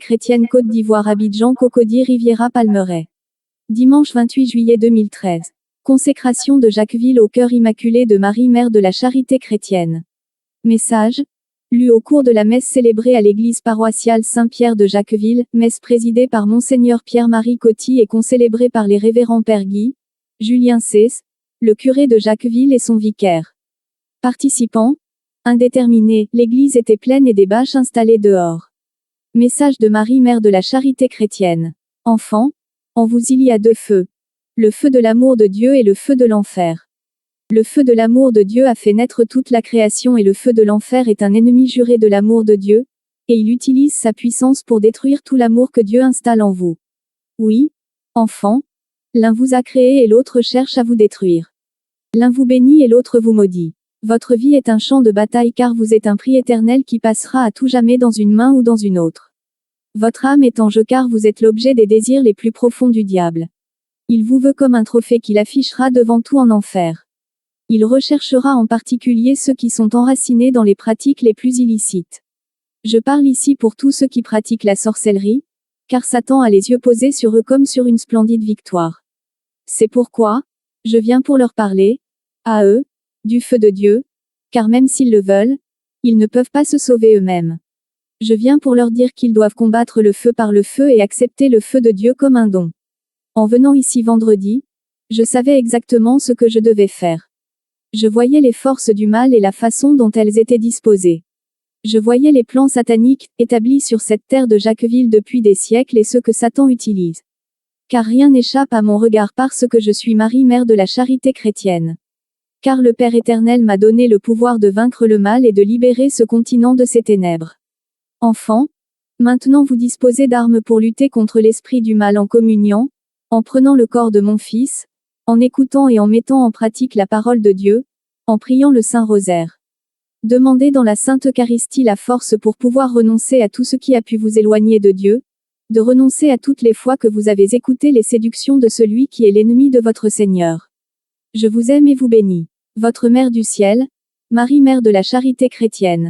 chrétienne Côte d'Ivoire Abidjan Cocody Riviera Palmeraie. Dimanche 28 juillet 2013. Consécration de Jacquesville au cœur immaculé de Marie Mère de la Charité chrétienne. Message lu au cours de la messe célébrée à l'église paroissiale Saint-Pierre de Jacquesville, messe présidée par Monseigneur Pierre-Marie Coty et concélébrée par les révérends Père Guy, Julien Cès, le curé de Jacquesville et son vicaire. Participants indéterminés, l'église était pleine et des bâches installées dehors. Message de Marie Mère de la Charité chrétienne. Enfants, en vous il y a deux feux. Le feu de l'amour de Dieu et le feu de l'enfer. Le feu de l'amour de Dieu a fait naître toute la création et le feu de l'enfer est un ennemi juré de l'amour de Dieu, et il utilise sa puissance pour détruire tout l'amour que Dieu installe en vous. Oui, enfants, l'un vous a créé et l'autre cherche à vous détruire. L'un vous bénit et l'autre vous maudit. Votre vie est un champ de bataille car vous êtes un prix éternel qui passera à tout jamais dans une main ou dans une autre. Votre âme est en jeu car vous êtes l'objet des désirs les plus profonds du diable. Il vous veut comme un trophée qu'il affichera devant tout en enfer. Il recherchera en particulier ceux qui sont enracinés dans les pratiques les plus illicites. Je parle ici pour tous ceux qui pratiquent la sorcellerie, car Satan a les yeux posés sur eux comme sur une splendide victoire. C'est pourquoi, je viens pour leur parler, à eux, du feu de Dieu, car même s'ils le veulent, ils ne peuvent pas se sauver eux-mêmes. Je viens pour leur dire qu'ils doivent combattre le feu par le feu et accepter le feu de Dieu comme un don. En venant ici vendredi, je savais exactement ce que je devais faire. Je voyais les forces du mal et la façon dont elles étaient disposées. Je voyais les plans sataniques, établis sur cette terre de Jacquesville depuis des siècles et ceux que Satan utilise. Car rien n'échappe à mon regard parce que je suis Marie Mère de la Charité chrétienne. Car le Père éternel m'a donné le pouvoir de vaincre le mal et de libérer ce continent de ses ténèbres. Enfants, maintenant vous disposez d'armes pour lutter contre l'esprit du mal en communion, en prenant le corps de mon Fils, en écoutant et en mettant en pratique la parole de Dieu, en priant le Saint Rosaire. Demandez dans la Sainte Eucharistie la force pour pouvoir renoncer à tout ce qui a pu vous éloigner de Dieu, de renoncer à toutes les fois que vous avez écouté les séductions de celui qui est l'ennemi de votre Seigneur. Je vous aime et vous bénis. Votre Mère du ciel, Marie Mère de la Charité chrétienne.